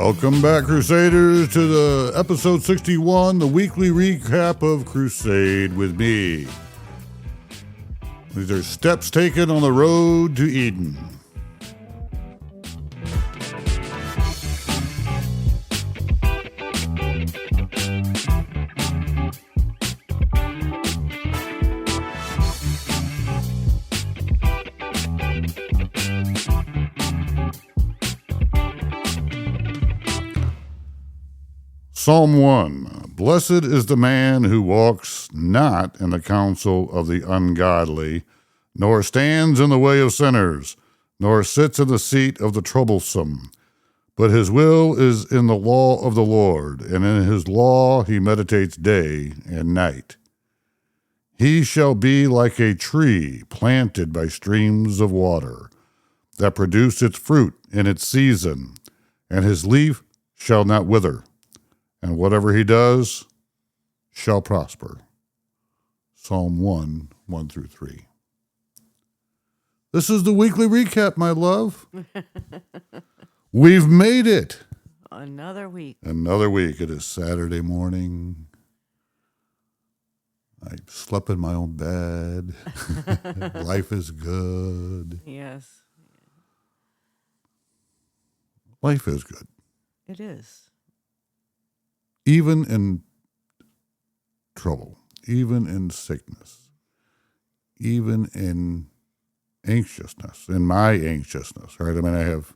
Welcome back, Crusaders, to the episode 61, the weekly recap of Crusade with me. These are steps taken on the road to Eden. Psalm 1. Blessed is the man who walks not in the counsel of the ungodly, nor stands in the way of sinners, nor sits in the seat of the troublesome. But his will is in the law of the Lord, and in his law he meditates day and night. He shall be like a tree planted by streams of water, that produce its fruit in its season, and his leaf shall not wither. And whatever he does shall prosper. Psalm 1, 1 through 3. This is the weekly recap, my love. We've made it. Another week. Another week. It is Saturday morning. I slept in my own bed. Life is good. Yes. Life is good. It is. Even in trouble, even in sickness, even in anxiousness, in my anxiousness, right? I mean, I have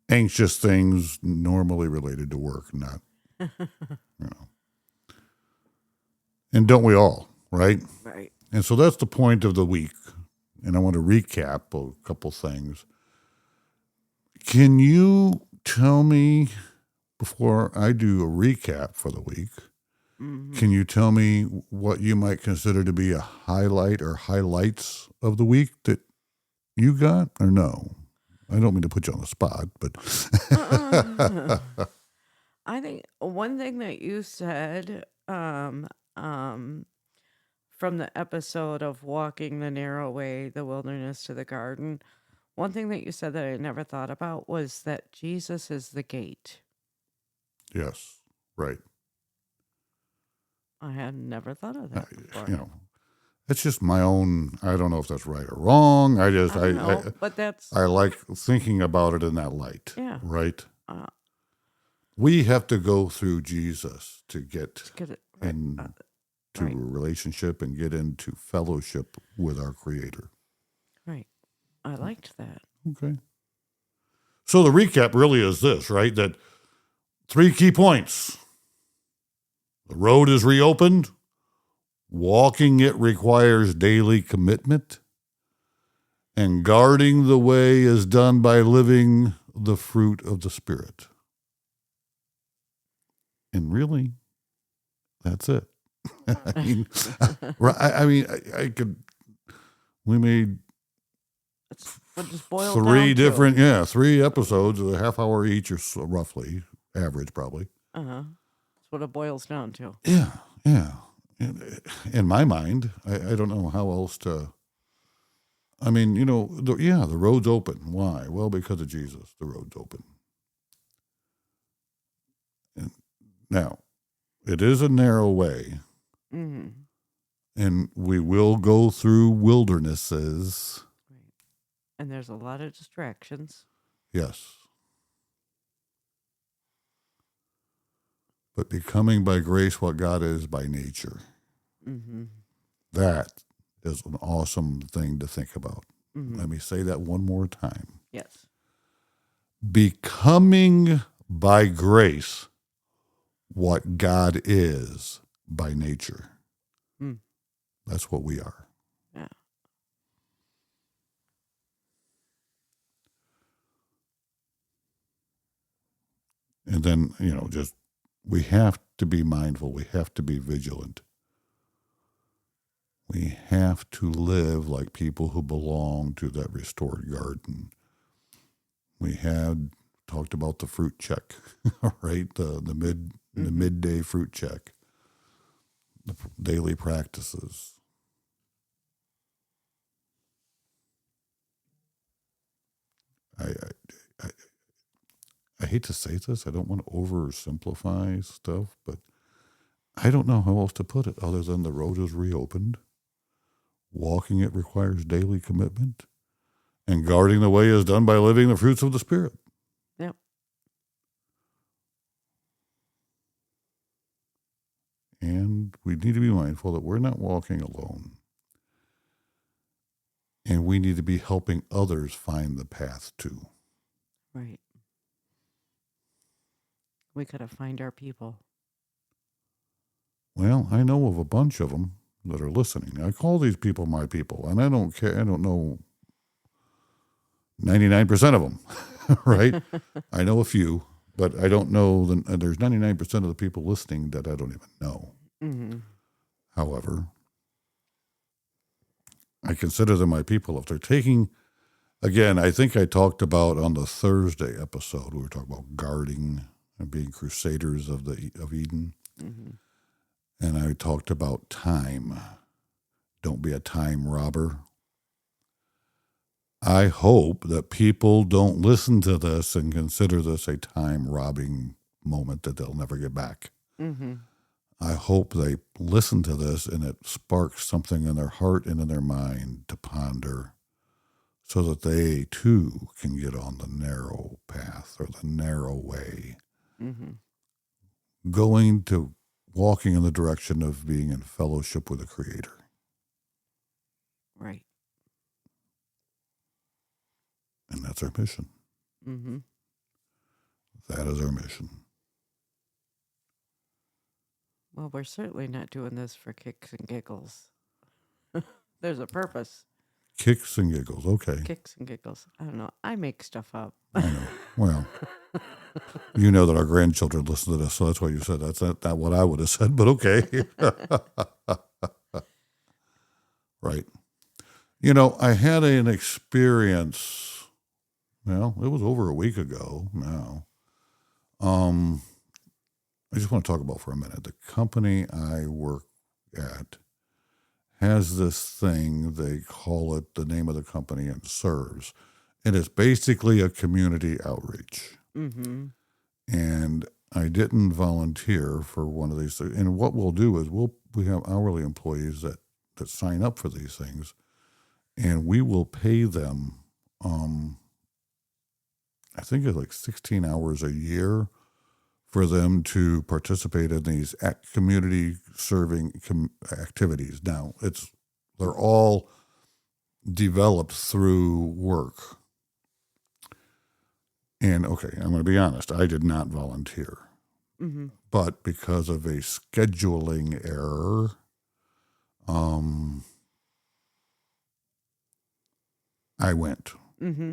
anxious things normally related to work, not, And don't we all, right? Right. And so that's the point of the week. And I want to recap a couple things. Can you tell me, before I do a recap for the week, Can you tell me what you might consider to be a highlight or highlights of the week that you got, or no? I don't mean to put you on the spot, but I think one thing that you said from the episode of Walking the Narrow Way, the Wilderness to the Garden, one thing that you said that I never thought about was that Jesus is the gate. Yes, right. I had never thought of that before. It's just my own. I don't know if that's right or wrong. I don't know, but that's I like thinking about it in that light. Yeah. Right. We have to go through Jesus to get it into a relationship and get into fellowship with our Creator. right. I liked that. Okay. So the recap really is this, right? That 3 key points. The road is reopened. Walking it requires daily commitment. And guarding the way is done by living the fruit of the Spirit. And really, that's it. I could, we made What just boils 3 down different, 3 episodes, a half hour each, or so, roughly, average probably. That's what it boils down to. Yeah. In my mind, I don't know how else to. I mean, the road's open. Why? Well, because of Jesus, the road's open. And now, it is a narrow way, and we will go through wildernesses. Right. And there's a lot of distractions. Yes. But becoming by grace what God is by nature. That is an awesome thing to think about. Let me say that one more time. Yes. Becoming by grace what God is by nature. That's what we are. Yeah. And then, just we have to be mindful. We have to be vigilant. We have to live like people who belong to that restored garden. We had talked about the fruit check, right? The midday fruit check, the daily practices. I hate to say this, I don't want to oversimplify stuff, but I don't know how else to put it other than the road is reopened. Walking it requires daily commitment, and guarding the way is done by living the fruits of the Spirit. Yep. And we need to be mindful that we're not walking alone. And we need to be helping others find the path too. Right. We got to find our people. Well, I know of a bunch of them that are listening. I call these people my people, and I don't care. I don't know 99% of them, right? I know a few, but I don't know. There's 99% of the people listening that I don't even know. Mm-hmm. However, I consider them my people. If they're taking, again, I think I talked about on the Thursday episode, we were talking about guarding and being crusaders of Eden. Mm-hmm. And I talked about time. Don't be a time robber. I hope that people don't listen to this and consider this a time robbing moment that they'll never get back. Mm-hmm. I hope they listen to this and it sparks something in their heart and in their mind to ponder so that they too can get on the narrow path or the narrow way. Mm-hmm. Walking in the direction of being in fellowship with the Creator. Right. And that's our mission. Mm-hmm. That is our mission. Well, we're certainly not doing this for kicks and giggles. There's a purpose. Kicks and giggles, okay. Kicks and giggles. I don't know. I make stuff up. I know. Well, you know that our grandchildren listen to this, so that's why you said that's not what I would have said, but okay. Right. You know, I had an experience, well, it was over a week ago now. I just want to talk about for a minute. The company I work at has this thing, they call it the name of the company, and serves. And it's basically a community outreach. Mm-hmm. And I didn't volunteer for one of these things. And what we'll do is we have hourly employees that sign up for these things, and we will pay them, I think it's like 16 hours a year for them to participate in these community serving activities. Now, they're all developed through work. And okay, I'm going to be honest, I did not volunteer. Mm-hmm. But because of a scheduling error, I went. Mm-hmm.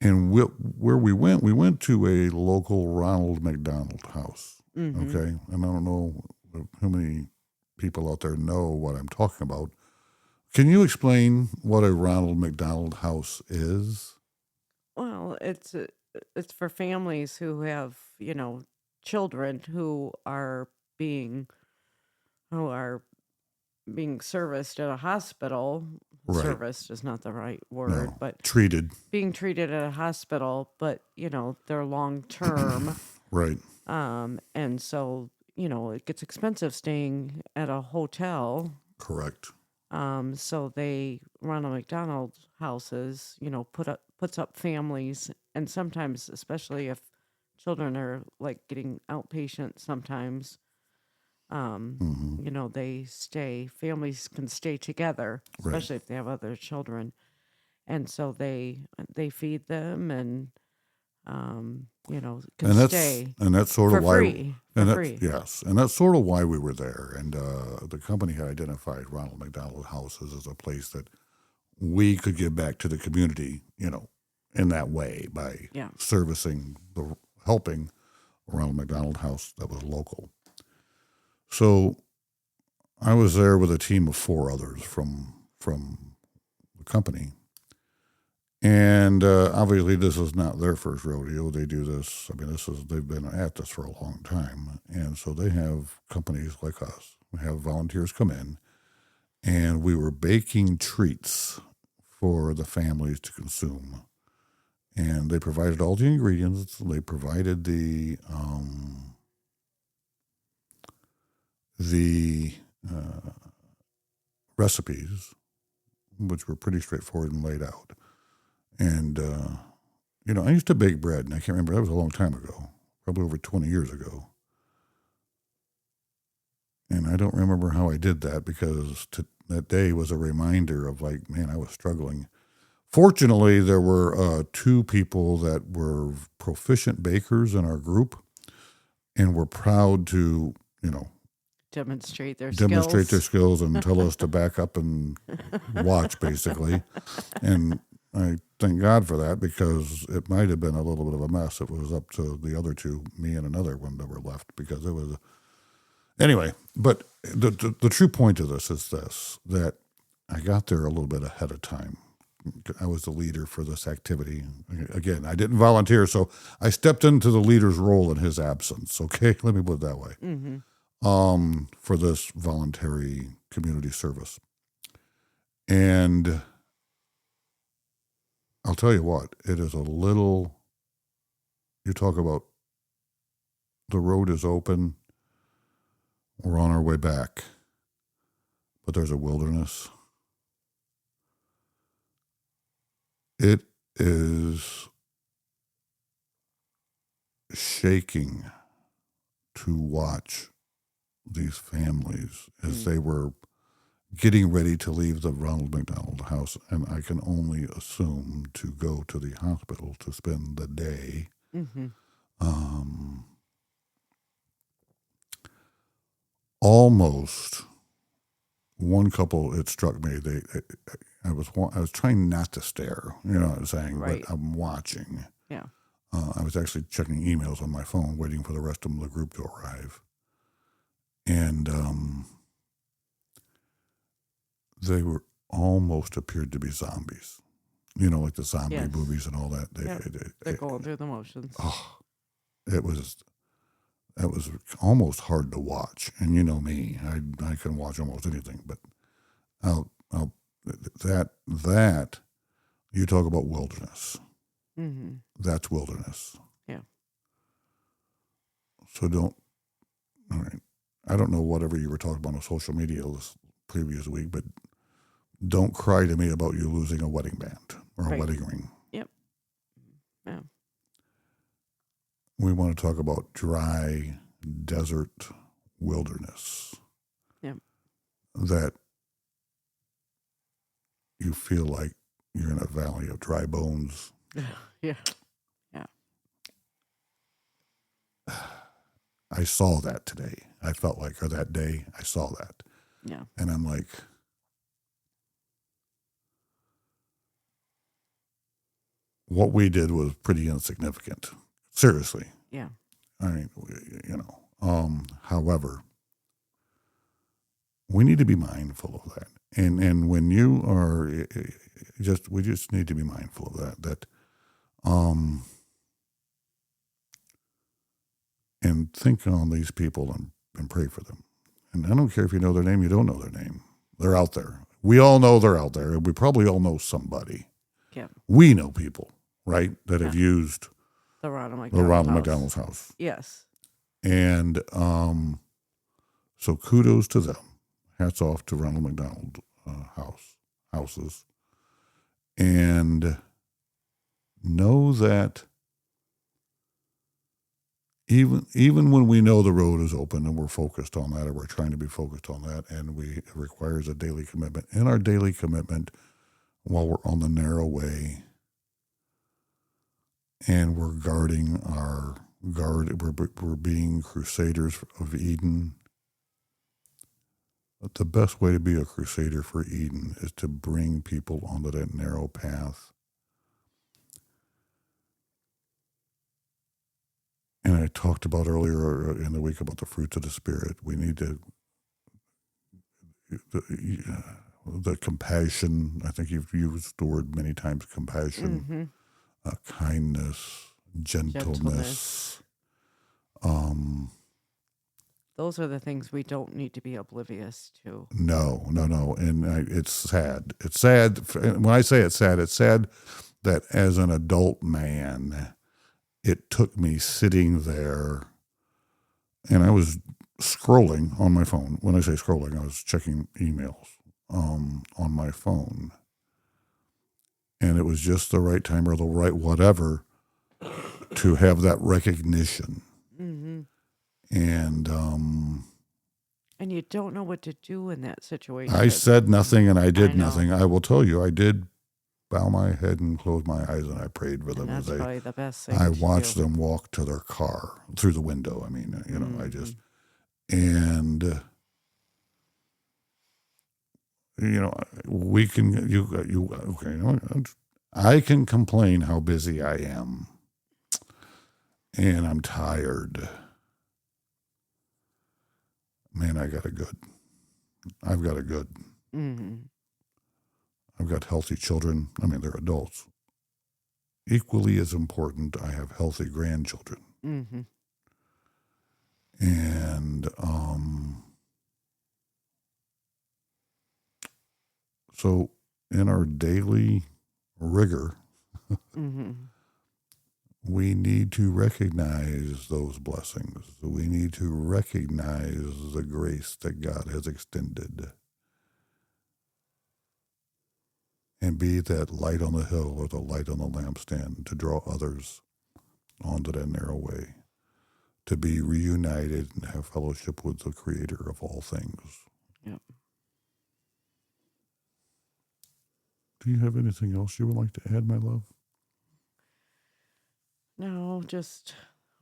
And where we went to a local Ronald McDonald House. Mm-hmm. Okay? And I don't know how many people out there know what I'm talking about. Can you explain what a Ronald McDonald House is? Well, it's for families who have, children who are being serviced at a hospital. Right. Serviced is not the right word, No, but treated. being treated at a hospital, but they're long term. Right. And so, it gets expensive staying at a hotel. Correct. So Ronald McDonald houses, puts up families, and sometimes, especially if children are like getting outpatient, sometimes, families can stay together, especially if they have other children, and so they feed them and can stay. And that's sort of for why. Free. For free. Yes, and that's sort of why we were there. And the company had identified Ronald McDonald Houses as a place that we could give back to the community, in that way by helping Ronald McDonald House that was local. So I was there with a team of 4 others from the company. And obviously, this is not their first rodeo. They do this. I mean, they've been at this for a long time, and so they have companies like us. We have volunteers come in, and we were baking treats for the families to consume. And they provided all the ingredients. They provided the recipes, which were pretty straightforward and laid out. And, I used to bake bread, and I can't remember, that was a long time ago, probably over 20 years ago. And I don't remember how I did that because that day was a reminder of like, man, I was struggling. Fortunately, there were 2 people that were proficient bakers in our group and were proud to, Demonstrate their skills and tell us to back up and watch, basically. And I thank God for that because it might have been a little bit of a mess. It was up to the other 2, me and another one that were left, because it was. Anyway, but the true point of this is this, that I got there a little bit ahead of time. I was the leader for this activity. Again, I didn't volunteer, so I stepped into the leader's role in his absence. Okay, let me put it that way. Mm-hmm. For this voluntary community service. And I'll tell you what, it is a little, you talk about the road is open, we're on our way back, but there's a wilderness. It is shaking to watch these families as they were getting ready to leave the Ronald McDonald House, and I can only assume to go to the hospital to spend the day. Mm-hmm. Almost one couple, it struck me. I was trying not to stare. You know what I'm saying? Right. But I'm watching. Yeah. I was actually checking emails on my phone, waiting for the rest of the group to arrive. And they were almost appeared to be zombies. Like the zombie movies and all that. They're going through the motions. Oh, that was almost hard to watch. And you know me, I can watch almost anything. But that you talk about wilderness. Mm-hmm. That's wilderness. Yeah. So all right. I don't know whatever you were talking about on social media this previous week, but don't cry to me about you losing a wedding band or a wedding ring. Yep. Yeah. We want to talk about dry desert wilderness. Yep. That you feel like you're in a valley of dry bones. Yeah. Yeah. I saw that today. I felt like, or that day, I saw that. Yeah. And I'm like, what we did was pretty insignificant. Seriously. Yeah. I mean, however, we need to be mindful of that. And when you are we just need to be mindful of that, and think on these people and pray for them. And I don't care if you know their name, you don't know their name. They're out there. We all know they're out there. We probably all know somebody. Yeah. We know people, right, that have used the Ronald McDonald's house. Yes. And so kudos to them. Hats off to Ronald McDonald houses. And know that even when we know the road is open and we're focused on that, or we're trying to be focused on that, and it requires a daily commitment. In our daily commitment, while we're on the narrow way, and we're guarding we're being crusaders of Eden. But the best way to be a crusader for Eden is to bring people onto that narrow path. And I talked about earlier in the week about the fruits of the Spirit. We need the compassion. I think you've used the word many times, compassion, kindness, gentleness. Those are the things we don't need to be oblivious to. No. And it's sad. It's sad. When I say it's sad that as an adult man, it took me sitting there, and I was scrolling on my phone. When I say scrolling, I was checking emails on my phone. And it was just the right time or the right whatever to have that recognition. Mm-hmm. And And you don't know what to do in that situation. I said nothing and I did I know. nothing. I will tell you, I did bow my head and close my eyes and I prayed for And them that's as probably the best thing I to watched do. them walk to their car through the window. I mean, you know, I Mm-hmm. just, and, you know, we can, okay, you know, I can complain how busy I am and I'm tired. Man, I've got a good. Mm-hmm. I've got healthy children. I mean, they're adults. Equally as important, I have healthy grandchildren. Mm-hmm. And so in our daily rigor, Mm-hmm. we need to recognize those blessings. We need to recognize the grace that God has extended and be that light on the hill or the light on the lampstand to draw others onto that narrow way, to be reunited and have fellowship with the Creator of all things. Yep. Do you have anything else you would like to add, my love? No, just,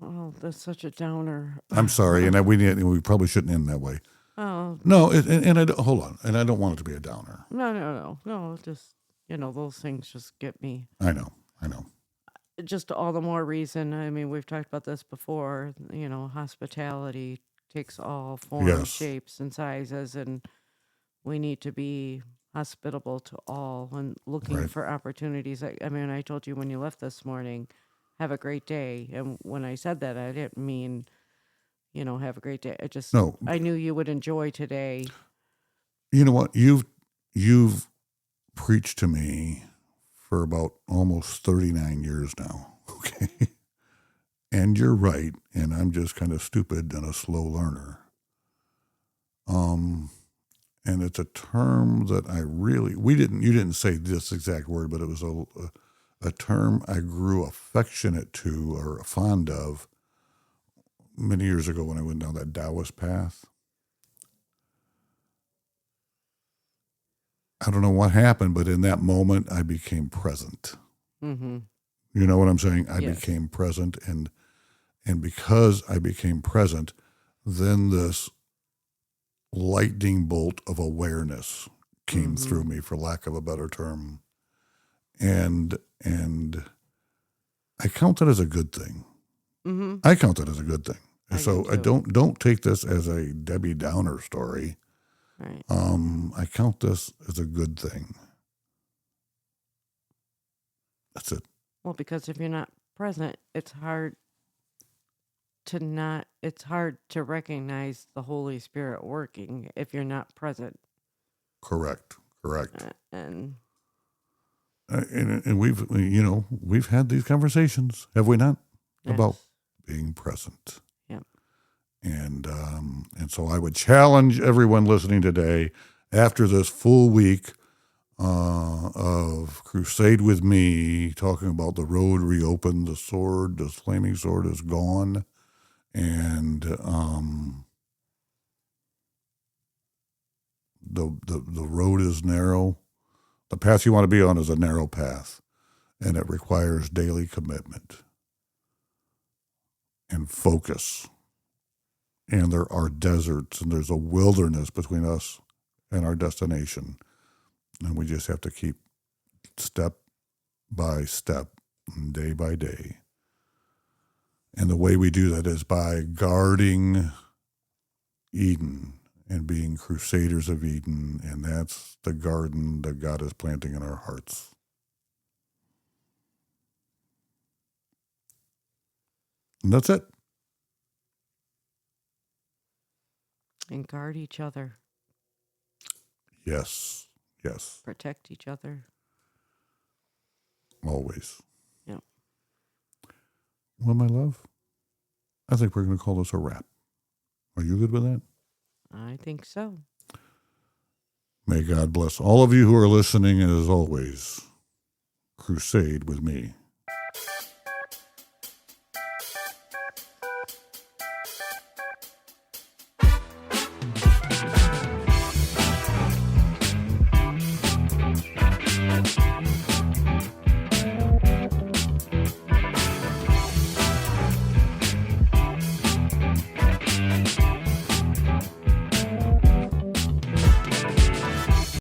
oh, that's such a downer. I'm sorry, and we probably shouldn't end that way. Oh, No, hold on, and I don't want it to be a downer. no, just, those things just get me. I know. Just all the more reason. I mean, we've talked about this before, hospitality takes all forms, Yes. shapes, and sizes, and we need to be hospitable to all and looking Right. for opportunities. I mean, I told you when you left this morning, have a great day. And when I said that, I didn't mean, have a great day. No. I knew you would enjoy today. You know what? You've preached to me for about almost 39 years now. Okay. And you're right, and I'm just kind of stupid and a slow learner. And it's a term that you didn't say this exact word, but it was a term I grew affectionate to or fond of many years ago when I went down that Taoist path. I don't know what happened, but in that moment, I became present. Mm-hmm. You know what I'm saying? I Yes. became present, and because I became present, then this lightning bolt of awareness came Mm-hmm. through me, for lack of a better term, and I count it as a good thing. Mm-hmm. I count it as a good thing. I So do I too. don't take this as a Debbie Downer story. Right. I count this as a good thing. That's it. Well, because if you're not present, it's hard to recognize the Holy Spirit working if you're not present. Correct. And And we've had these conversations, have we not, about yes. being present. Yep. And so I would challenge everyone listening today, after this full week of Crusade with me, talking about the road reopened, the flaming sword is gone, and the road is narrow. The path you want to be on is a narrow path, and it requires daily commitment and focus. And there are deserts, and there's a wilderness between us and our destination. And we just have to keep step by step, day by day. And the way we do that is by guarding Eden and being crusaders of Eden. And that's the garden that God is planting in our hearts. And that's it. And guard each other. Yes. Protect each other. Always. Yeah. Well, my love, I think we're going to call this a wrap. Are you good with that? I think so. May God bless all of you who are listening, and as always, crusade with me.